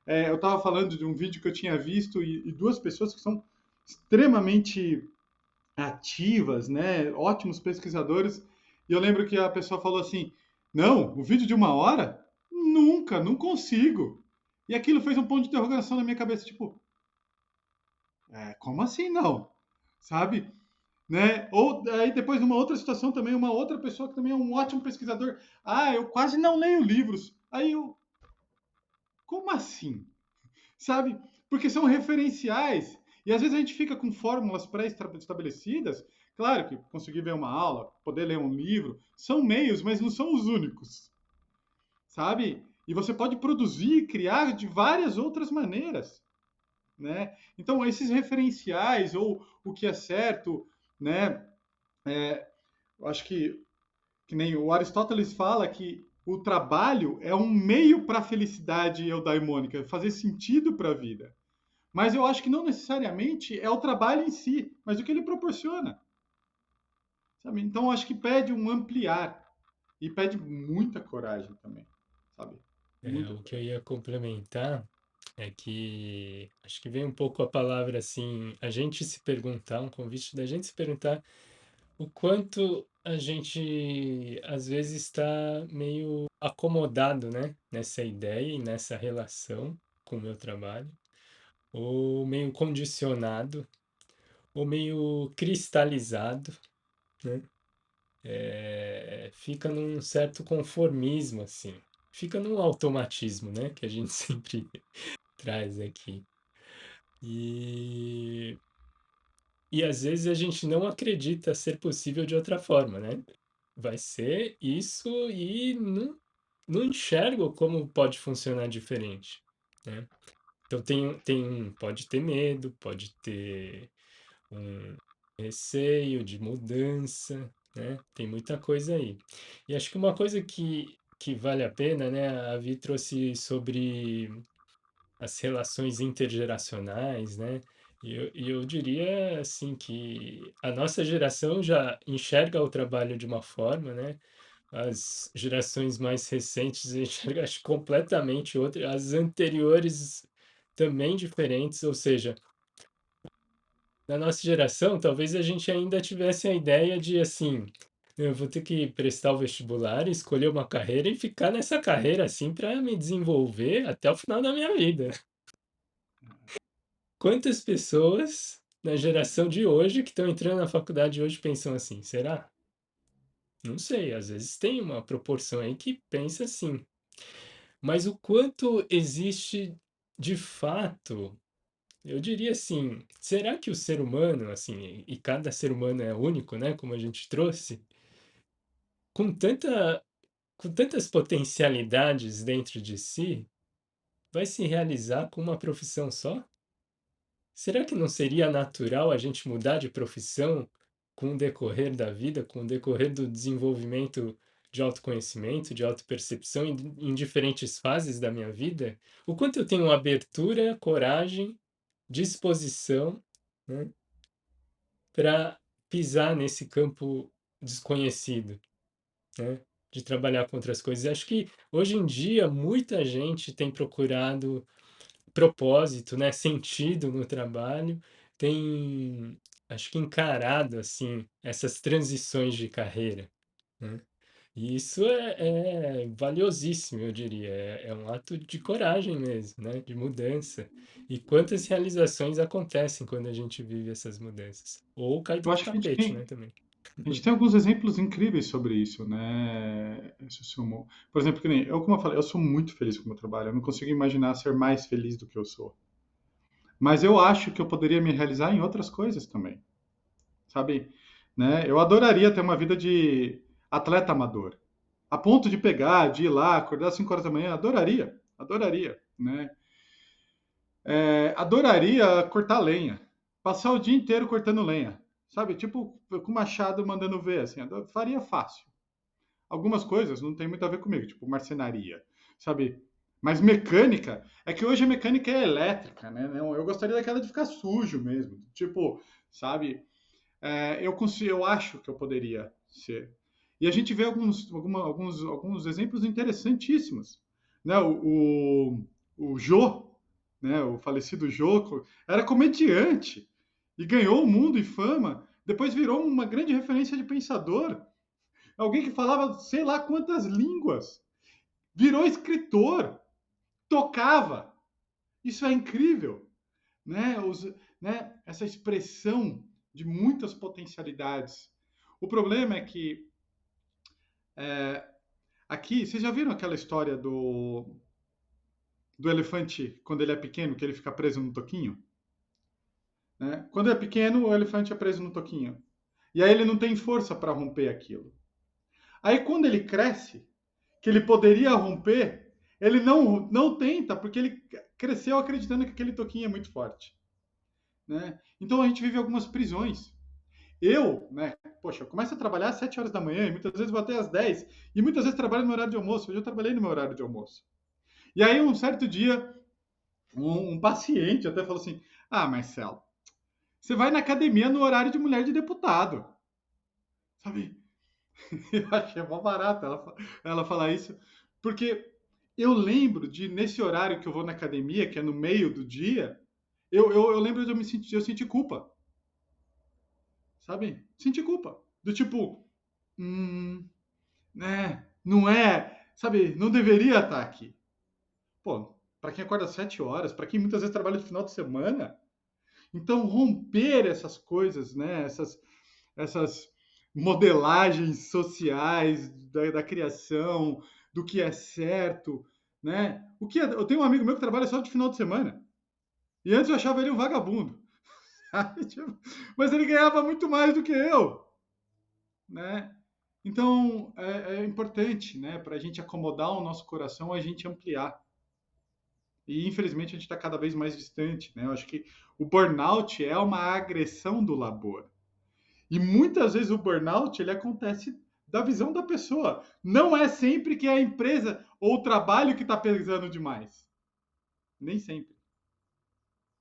eu estava falando de um vídeo que eu tinha visto e duas pessoas que são extremamente ativas, né? Ótimos pesquisadores. E eu lembro que a pessoa falou assim: Não, o vídeo de 1 hora? Nunca, não consigo. E aquilo fez um ponto de interrogação na minha cabeça, tipo, como assim não? Sabe? Né? Ou aí depois numa outra situação também, uma outra pessoa que também é um ótimo pesquisador. Eu quase não leio livros. Aí eu, como assim? Sabe? Porque são referenciais. E às vezes a gente fica com fórmulas pré-estabelecidas. Claro que conseguir ver uma aula, poder ler um livro, são meios, mas não são os únicos. Sabe? E você pode produzir e criar de várias outras maneiras. Né? Então, esses referenciais, ou o que é certo, né? Eu acho que nem o Aristóteles fala que o trabalho é um meio para a felicidade eudaimônica, fazer sentido para a vida. Mas eu acho que não necessariamente é o trabalho em si, mas o que ele proporciona. Sabe? Então eu acho que pede um ampliar e pede muita coragem também, sabe? Muita O que eu coragem. ia complementar é que acho que vem um pouco a palavra assim, a gente se perguntar, um convite da gente se perguntar o quanto a gente às vezes está meio acomodado, né, nessa ideia e nessa relação com o meu trabalho, ou meio condicionado, ou meio cristalizado, né? Fica num certo conformismo, assim. Fica num automatismo, né, que a gente sempre traz aqui. E, e às vezes a gente não acredita ser possível de outra forma, né? Vai ser isso e não enxergo como pode funcionar diferente, né? Então pode ter medo, pode ter um receio de mudança, né? Tem muita coisa aí. E acho que uma coisa que vale a pena, né? A Vi trouxe sobre as relações intergeracionais, né? E eu diria assim que a nossa geração já enxerga o trabalho de uma forma, né? As gerações mais recentes enxergam acho, completamente outra, as anteriores também diferentes, ou seja, na nossa geração, talvez a gente ainda tivesse a ideia de assim, eu vou ter que prestar o vestibular, escolher uma carreira e ficar nessa carreira assim para me desenvolver até o final da minha vida. Quantas pessoas na geração de hoje que estão entrando na faculdade hoje pensam assim? Será? Não sei, às vezes tem uma proporção aí que pensa assim. Mas o quanto existe de fato, eu diria assim, será que o ser humano, assim, e cada ser humano é único, né, como a gente trouxe, com tanta, com tantas potencialidades dentro de si, vai se realizar com uma profissão só? Será que não seria natural a gente mudar de profissão com o decorrer da vida, com o decorrer do desenvolvimento de autoconhecimento, de autopercepção em diferentes fases da minha vida? O quanto eu tenho abertura, coragem, disposição, né, para pisar nesse campo desconhecido, né, de trabalhar com outras coisas. Acho que hoje em dia muita gente tem procurado propósito, né, sentido no trabalho, tem, acho que encarado, assim, essas transições de carreira, né. E isso é valiosíssimo, eu diria, é um ato de coragem mesmo, né, de mudança. E quantas realizações acontecem quando a gente vive essas mudanças. Ou cai Eu do acho que tapete, né, também. a gente tem alguns exemplos incríveis sobre isso, né, Susumu? Por exemplo, que nem eu, como eu falei, eu sou muito feliz com o meu trabalho. Eu não consigo imaginar ser mais feliz do que eu sou. Mas eu acho que eu poderia me realizar em outras coisas também, sabe? Né? Eu adoraria ter uma vida de atleta amador, a ponto de pegar, de ir lá, acordar às 5 horas da manhã. Adoraria, adoraria, né? Adoraria cortar lenha, passar o dia inteiro cortando lenha, sabe? Tipo com machado mandando ver, assim, faria fácil. Algumas coisas não tem muito a ver comigo, tipo marcenaria, sabe? Mas mecânica, é que hoje a mecânica é elétrica, né? Eu gostaria daquela de ficar sujo mesmo, tipo, sabe? Eu acho que eu poderia ser. E a gente vê alguns exemplos interessantíssimos. Né? O Jô, né? O falecido Jô, era comediante e ganhou o mundo e fama. Depois virou uma grande referência de pensador. Alguém que falava sei lá quantas línguas. Virou escritor, tocava. Isso é incrível. Né? Essa expressão de muitas potencialidades. O problema é que aqui, vocês já viram aquela história do elefante quando ele é pequeno, que ele fica preso no toquinho? Né? Quando é pequeno, o elefante é preso no toquinho. E aí ele não tem força para romper aquilo. Aí quando ele cresce, que ele poderia romper, ele não tenta, porque ele cresceu acreditando que aquele toquinho é muito forte. Né? Então a gente vive algumas prisões. Eu, né, poxa, eu começo a trabalhar às 7 horas da manhã, e muitas vezes vou até às 10, e muitas vezes trabalho no meu horário de almoço. Hoje eu trabalhei no meu horário de almoço. E aí, um certo dia, um paciente até falou assim: Ah, Marcelo, você vai na academia no horário de mulher de deputado. Sabe? Eu achei mó barato ela falar isso, porque eu lembro de, nesse horário que eu vou na academia, que é no meio do dia, eu lembro de eu sentir culpa, sabe? Sentir culpa. Do tipo, né, não é, sabe, não deveria estar aqui. Pô, para quem acorda às 7 horas, para quem muitas vezes trabalha de final de semana, então romper essas coisas, né, essas modelagens sociais da criação, do que é certo, né? Eu tenho um amigo meu que trabalha só de final de semana. E antes eu achava ele um vagabundo. Tipo, mas ele ganhava muito mais do que eu, né? Então é importante, né, para a gente acomodar o nosso coração, a gente ampliar. E infelizmente a gente está cada vez mais distante, né? Eu acho que o burnout é uma agressão do labor. E muitas vezes o burnout ele acontece da visão da pessoa. Não é sempre que é a empresa ou o trabalho que está pesando demais. Nem sempre.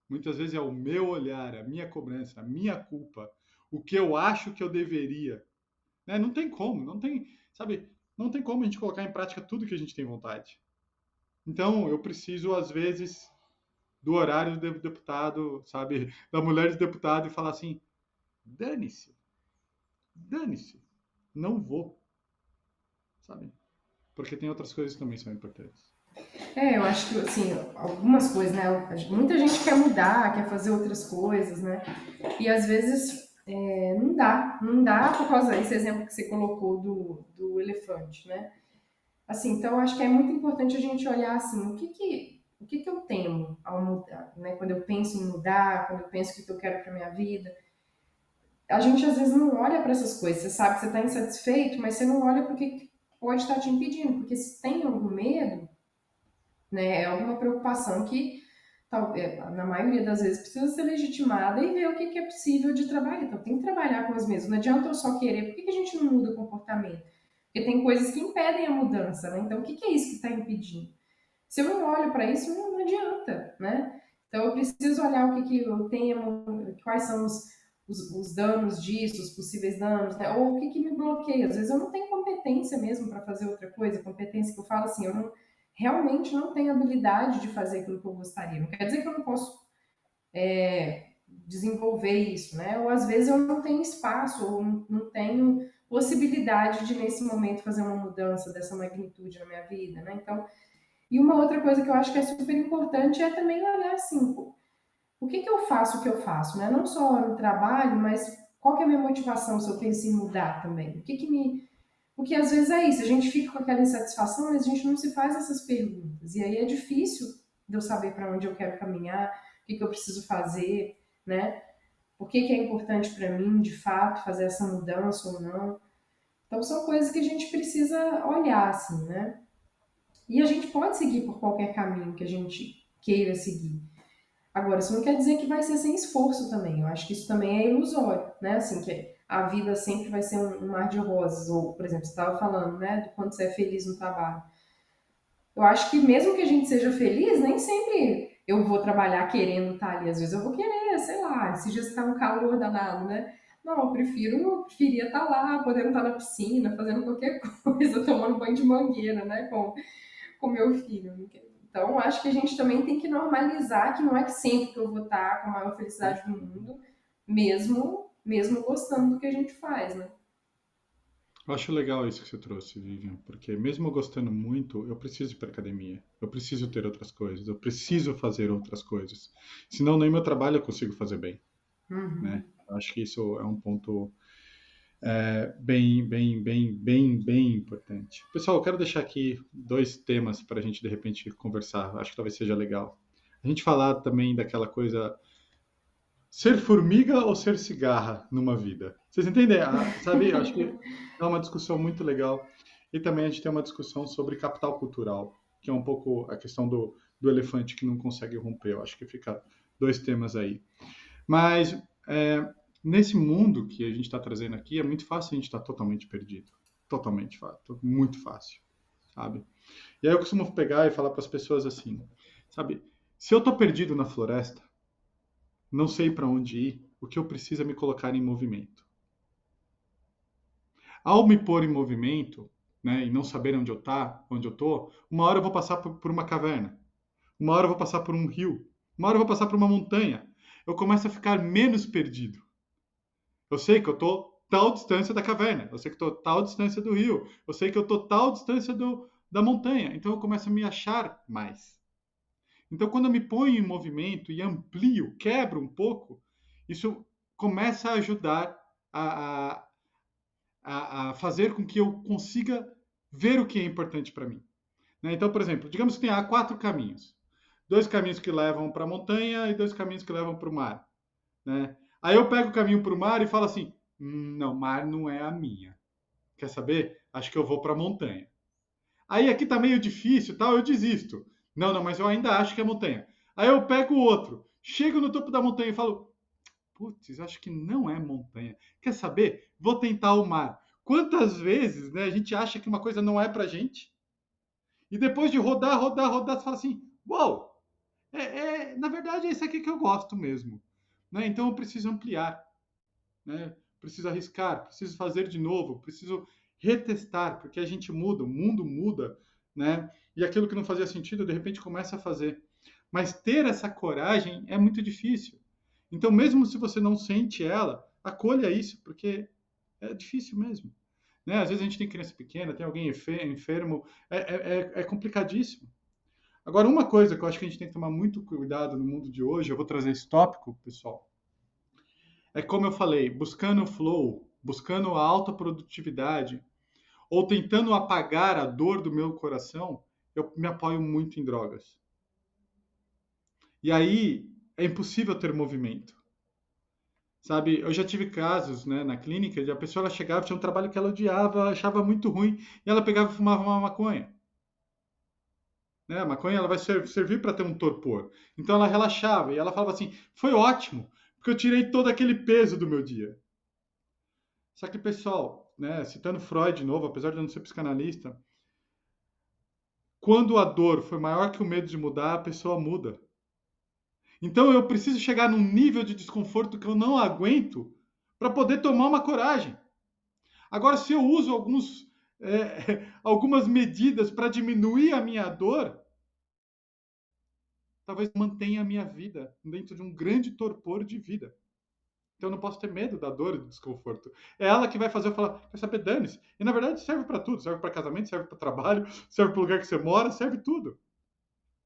Muitas vezes é o meu olhar, a minha cobrança, a minha culpa, o que eu acho que eu deveria. Né? Não tem como, não tem, sabe, não tem como a gente colocar em prática tudo que a gente tem vontade. Então, eu preciso, às vezes, do horário do deputado, sabe, da mulher de deputado e falar assim: dane-se, dane-se, não vou, sabe? Porque tem outras coisas que também são importantes. Eu acho que, assim, algumas coisas, né? Muita gente quer mudar, quer fazer outras coisas, né? E às vezes não dá por causa desse exemplo que você colocou do elefante, né? Assim, então eu acho que é muito importante a gente olhar assim, o que que eu temo ao mudar, né? Quando eu penso em mudar, quando eu penso o que eu quero para minha vida, a gente às vezes não olha para essas coisas. Você sabe que você está insatisfeito, mas você não olha para o que pode estar te impedindo, porque se tem algum medo, né, é alguma preocupação que na maioria das vezes precisa ser legitimada e ver o que é possível de trabalhar. Então tem que trabalhar com as mesmas. Não adianta eu só querer. Por que a gente não muda o comportamento? Porque tem coisas que impedem a mudança, né? Então o que é isso que está impedindo? Se eu não olho para isso, não adianta, né? Então eu preciso olhar o que eu temo, quais são os danos disso, os possíveis danos, né? Ou o que me bloqueia. Às vezes eu não tenho competência mesmo para fazer outra coisa, competência que eu falo assim, eu não, realmente não tenho habilidade de fazer aquilo que eu gostaria. Não quer dizer que eu não posso desenvolver isso, né? Ou às vezes eu não tenho espaço, ou não tenho possibilidade de nesse momento fazer uma mudança dessa magnitude na minha vida, né? Então, e uma outra coisa que eu acho que é super importante é também olhar assim, o que eu faço o que eu faço, né? Não só no trabalho, mas qual que é a minha motivação se eu penso em mudar também? Porque às vezes é isso, a gente fica com aquela insatisfação, mas a gente não se faz essas perguntas. E aí é difícil de eu saber para onde eu quero caminhar, o que eu preciso fazer, né? Por que é importante para mim, de fato, fazer essa mudança ou não. Então são coisas que a gente precisa olhar, assim, né? E a gente pode seguir por qualquer caminho que a gente queira seguir. Agora, isso não quer dizer que vai ser sem esforço também. Eu acho que isso também é ilusório, né? Assim, que a vida sempre vai ser um mar de rosas. Ou, por exemplo, você estava falando, né, do quanto você é feliz no trabalho. Eu acho que mesmo que a gente seja feliz, nem sempre eu vou trabalhar querendo estar ali. Às vezes eu vou querer, sei lá, esses dias está um calor danado, né? Não, preferia estar lá, podendo estar na piscina, fazendo qualquer coisa, tomando banho de mangueira, né, com meu filho. Então, acho que a gente também tem que normalizar que não é que sempre que eu vou estar com a maior felicidade do mundo, mesmo gostando do que a gente faz, né? Eu acho legal isso que você trouxe, Vivian, porque mesmo eu gostando muito, eu preciso ir para academia, eu preciso ter outras coisas, eu preciso fazer outras coisas. Senão nem meu trabalho eu consigo fazer bem, né? Eu acho que isso é um ponto bem importante. Pessoal, eu quero deixar aqui dois temas para a gente de repente conversar. Acho que talvez seja legal. A gente falar também daquela coisa ser formiga ou ser cigarra numa vida. Vocês entendem? Sabe? Eu acho que é uma discussão muito legal. E também a gente tem uma discussão sobre capital cultural, que é um pouco a questão do elefante que não consegue romper. Eu acho que fica dois temas aí. Mas nesse mundo que a gente está trazendo aqui, é muito fácil a gente estar totalmente perdido. Totalmente fácil. Muito fácil. Sabe? E aí eu costumo pegar e falar para as pessoas assim, sabe? Se eu estou perdido na floresta, não sei para onde ir, o que eu preciso é me colocar em movimento. Ao me pôr em movimento, né, e não saber onde eu tô, uma hora eu vou passar por uma caverna, uma hora eu vou passar por um rio, uma hora eu vou passar por uma montanha. Eu começo a ficar menos perdido. Eu sei que eu tô tal distância da caverna, eu sei que estou tal distância do rio, eu sei que eu estou tal distância da montanha. Então eu começo a me achar mais. Então, quando eu me ponho em movimento e amplio, quebro um pouco, isso começa a ajudar a, a fazer com que eu consiga ver o que é importante para mim. Né? Então, por exemplo, digamos que tem há 4 caminhos. 2 caminhos que levam para a montanha e 2 caminhos que levam para o mar. Né? Aí eu pego o caminho para o mar e falo assim: não, mar não é a minha. Quer saber? Acho que eu vou para a montanha. Aí aqui tá meio difícil, tal, eu desisto. Não, não, mas eu ainda acho que é montanha. Aí eu pego o outro, chego no topo da montanha e falo: putz, acho que não é montanha. Quer saber? Vou tentar o mar. Quantas vezes, né, a gente acha que uma coisa não é pra gente? E depois de rodar, rodar, rodar, você fala assim: uau, na verdade é isso aqui que eu gosto mesmo. Né? Então eu preciso ampliar, né? Preciso arriscar, preciso fazer de novo, preciso retestar, porque a gente muda, o mundo muda, né? E aquilo que não fazia sentido, de repente começa a fazer. Mas ter essa coragem é muito difícil. Então, mesmo se você não sente ela, acolha isso, porque é difícil mesmo. Né? Às vezes a gente tem criança pequena, tem alguém enfermo, é complicadíssimo. Agora, uma coisa que eu acho que a gente tem que tomar muito cuidado no mundo de hoje, eu vou trazer esse tópico, pessoal, é como eu falei, buscando o flow, buscando a alta produtividade, ou tentando apagar a dor do meu coração, eu me apoio muito em drogas. E aí é impossível ter movimento. Sabe, eu já tive casos, né, na clínica, de a pessoa ela chegava, tinha um trabalho que ela odiava, achava muito ruim, e ela pegava e fumava uma maconha. Né? A maconha ela vai servir para ter um torpor. Então ela relaxava e ela falava assim: foi ótimo, porque eu tirei todo aquele peso do meu dia. Só que, pessoal, né, citando Freud de novo, apesar de eu não ser psicanalista, quando a dor foi maior que o medo de mudar, a pessoa muda. Então eu preciso chegar num nível de desconforto que eu não aguento para poder tomar uma coragem. Agora, se eu uso algumas medidas para diminuir a minha dor, talvez mantenha a minha vida dentro de um grande torpor de vida. Então eu não posso ter medo da dor e do desconforto. É ela que vai fazer eu falar: quer saber, dane-se. E na verdade serve para tudo: serve para casamento, serve para trabalho, serve para o lugar que você mora, serve tudo.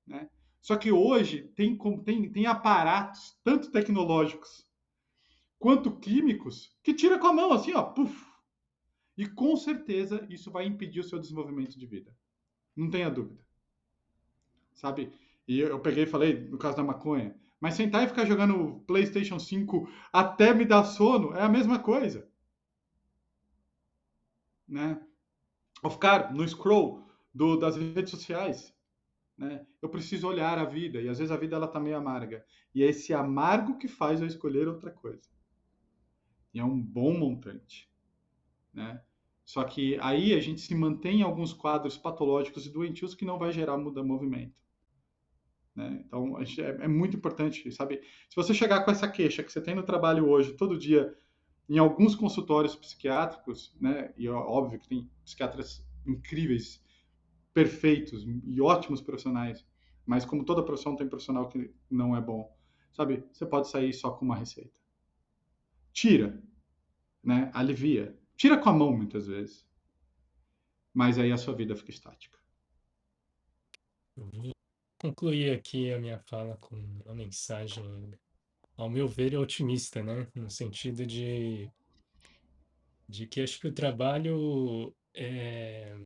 Né? Só que hoje tem aparatos, tanto tecnológicos quanto químicos, que tira com a mão, assim, ó, puf. E com certeza isso vai impedir o seu desenvolvimento de vida. Não tenha dúvida. Sabe? E eu peguei e falei, no caso da maconha, mas sentar e ficar jogando PlayStation 5 até me dar sono é a mesma coisa. Né? Ou ficar no scroll das redes sociais. Né? Eu preciso olhar a vida, e às vezes a vida ela tá meio amarga. E é esse amargo que faz eu escolher outra coisa. E é um bom montante. Né? Só que aí a gente se mantém em alguns quadros patológicos e doentios que não vai gerar movimento. Né? Então, é muito importante, sabe? Se você chegar com essa queixa que você tem no trabalho hoje, todo dia, em alguns consultórios psiquiátricos, né? E óbvio que tem psiquiatras incríveis, perfeitos e ótimos profissionais, mas como toda profissão tem profissional que não é bom, sabe? Você pode sair só com uma receita. Tira, né? Alivia. Tira com a mão muitas vezes, mas aí a sua vida fica estática. Vou concluir aqui a minha fala com uma mensagem, ao meu ver, otimista, né? No sentido de que acho que o trabalho é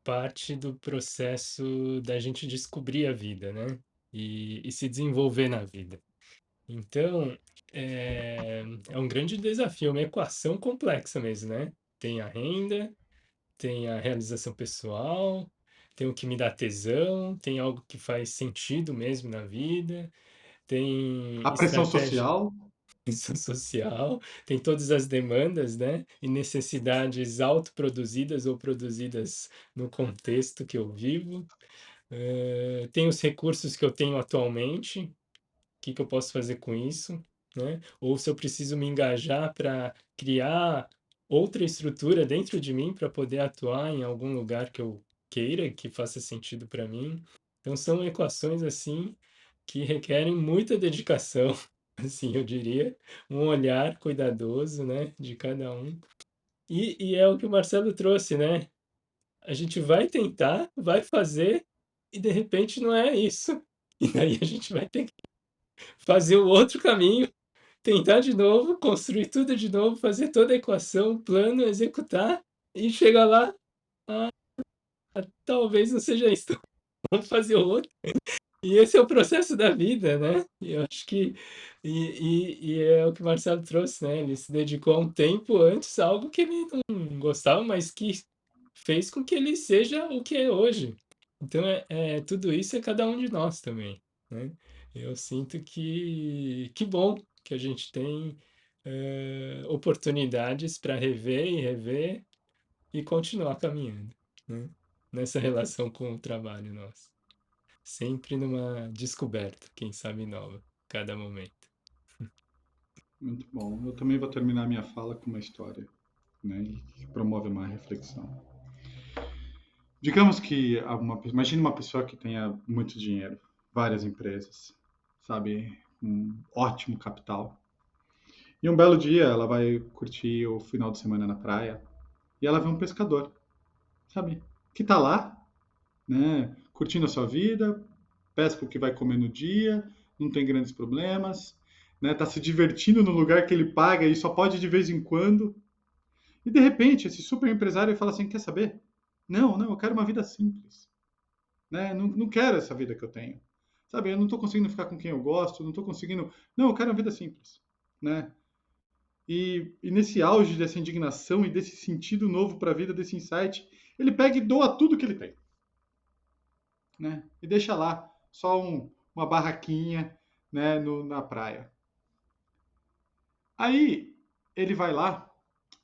parte do processo da gente descobrir a vida, né? E se desenvolver na vida. Então, é um grande desafio, uma equação complexa mesmo, né? Tem a renda, tem a realização pessoal, tem o que me dá tesão, tem algo que faz sentido mesmo na vida, tem A pressão estratégia social. social, tem todas as demandas, né? E necessidades autoproduzidas ou produzidas no contexto que eu vivo. Tem os recursos que eu tenho atualmente, o que que eu posso fazer com isso, né? Ou se eu preciso me engajar para criar outra estrutura dentro de mim para poder atuar em algum lugar que eu queira, que faça sentido para mim. Então são equações assim que requerem muita dedicação assim, eu diria, um olhar cuidadoso, né, de cada um. E é o que o Marcelo trouxe, né? A gente vai tentar, vai fazer, e de repente não é isso. E aí a gente vai ter que fazer o outro caminho, tentar de novo, construir tudo de novo, fazer toda a equação, o plano, executar, e chegar lá, talvez não seja isso, vamos fazer o outro. E esse é o processo da vida, né? E eu acho que e é o que o Marcelo trouxe, né? Ele se dedicou a um tempo antes a algo que ele não gostava, mas que fez com que ele seja o que é hoje. Então tudo isso é cada um de nós também, né? Eu sinto que bom que a gente tem oportunidades para rever e rever e continuar caminhando, né? Nessa relação com o trabalho nosso. Sempre numa descoberta, quem sabe nova, cada momento. Muito bom. Eu também vou terminar minha fala com uma história, né, que promove uma reflexão. Digamos que imagine uma pessoa que tenha muito dinheiro, várias empresas, sabe, um ótimo capital. E um belo dia ela vai curtir o final de semana na praia e ela vê um pescador, sabe, que tá lá, né, curtindo a sua vida, pesca o que vai comer no dia, não tem grandes problemas, né, tá se divertindo no lugar que ele paga e só pode de vez em quando. E de repente, esse super empresário fala assim: quer saber? Não, não, eu quero uma vida simples. Né? Não, não quero essa vida que eu tenho. Sabe, eu não estou conseguindo ficar com quem eu gosto, não estou conseguindo. Não, eu quero uma vida simples. Né? E nesse auge dessa indignação e desse sentido novo para a vida, desse insight, ele pega e doa tudo que ele tem. Né? E deixa lá só uma barraquinha, né, na praia. Aí ele vai lá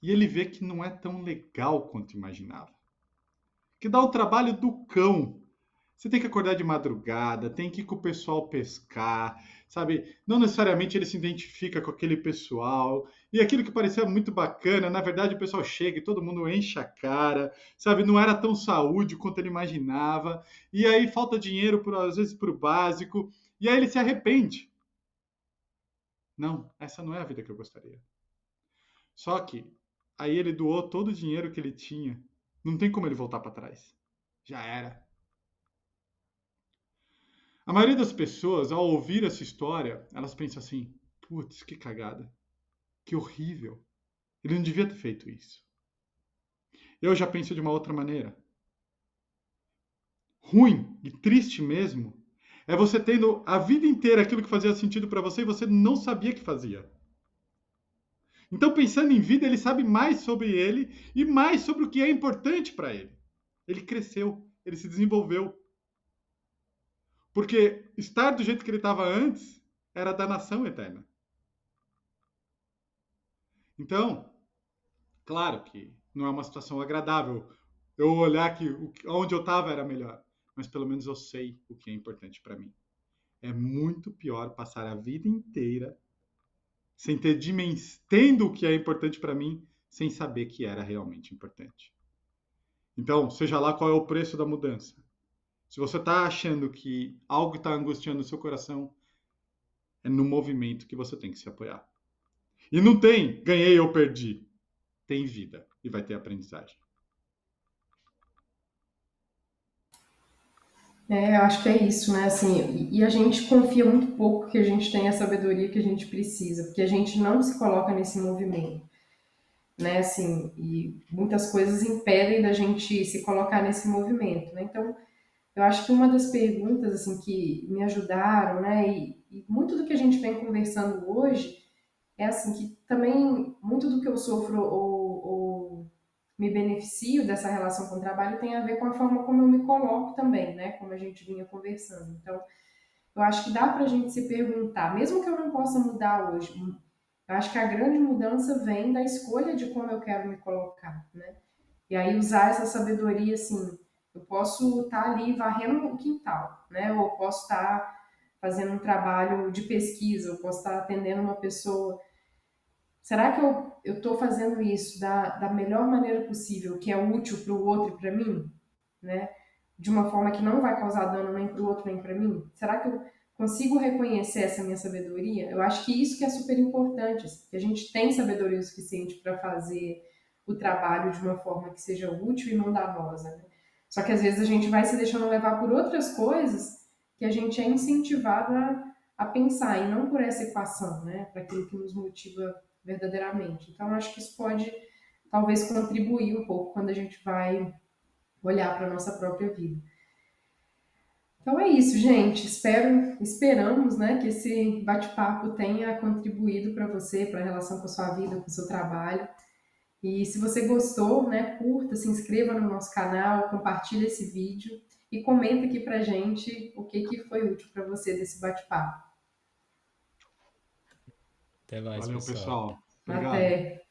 e ele vê que não é tão legal quanto imaginava. Que dá o trabalho do cão. Você tem que acordar de madrugada, tem que ir com o pessoal pescar, sabe? Não necessariamente ele se identifica com aquele pessoal. E aquilo que parecia muito bacana, na verdade o pessoal chega e todo mundo enche a cara, sabe? Não era tão saúde quanto ele imaginava. E aí falta dinheiro, às vezes, para o básico. E aí ele se arrepende. Não, essa não é a vida que eu gostaria. Só que aí ele doou todo o dinheiro que ele tinha. Não tem como ele voltar para trás. Já era. A maioria das pessoas, ao ouvir essa história, elas pensam assim: putz, que cagada, que horrível. Ele não devia ter feito isso. Eu já penso de uma outra maneira. Ruim e triste mesmo é você tendo a vida inteira aquilo que fazia sentido para você e você não sabia que fazia. Então, pensando em vida, ele sabe mais sobre ele e mais sobre o que é importante para ele. Ele cresceu, ele se desenvolveu. Porque estar do jeito que ele estava antes era da nação eterna. Então, claro que não é uma situação agradável eu olhar que onde eu estava era melhor, mas pelo menos eu sei o que é importante para mim. É muito pior passar a vida inteira sem ter tendo o que é importante para mim, sem saber que era realmente importante. Então, seja lá qual é o preço da mudança. Se você está achando que algo está angustiando o seu coração, é no movimento que você tem que se apoiar. E não tem ganhei ou perdi. Tem vida e vai ter aprendizagem. Eu acho que é isso, né? Assim, e a gente confia muito pouco que a gente tem a sabedoria que a gente precisa, porque a gente não se coloca nesse movimento, né? Assim, e muitas coisas impedem da gente se colocar nesse movimento, né? Então, eu acho que uma das perguntas assim que me ajudaram, né? E muito do que a gente vem conversando hoje é assim que também muito do que eu sofro ou me beneficio dessa relação com o trabalho tem a ver com a forma como eu me coloco também, né? Como a gente vinha conversando. Então, eu acho que dá para a gente se perguntar, mesmo que eu não possa mudar hoje, eu acho que a grande mudança vem da escolha de como eu quero me colocar, né? E aí usar essa sabedoria assim, eu posso estar ali varrendo o quintal, né? Ou posso estar fazendo um trabalho de pesquisa, eu posso estar atendendo uma pessoa. Será que eu estou fazendo isso da melhor maneira possível, que é útil para o outro e para mim, né? De uma forma que não vai causar dano nem para o outro nem para mim? Será que eu consigo reconhecer essa minha sabedoria, eu acho que isso que é super importante, assim, que a gente tem sabedoria o suficiente para fazer o trabalho de uma forma que seja útil e não danosa, né? Só que às vezes a gente vai se deixando levar por outras coisas que a gente é incentivado a pensar, e não por essa equação, né? Para aquilo que nos motiva verdadeiramente. Então, eu acho que isso pode talvez contribuir um pouco quando a gente vai olhar para a nossa própria vida. Então é isso, gente. Esperamos, né, que esse bate-papo tenha contribuído para você, para a relação com a sua vida, com o seu trabalho. E se você gostou, né, curta, se inscreva no nosso canal, compartilhe esse vídeo e comenta aqui pra gente o que que foi útil para você desse bate-papo. Até mais, Valeu, pessoal. pessoal. Obrigado. Até!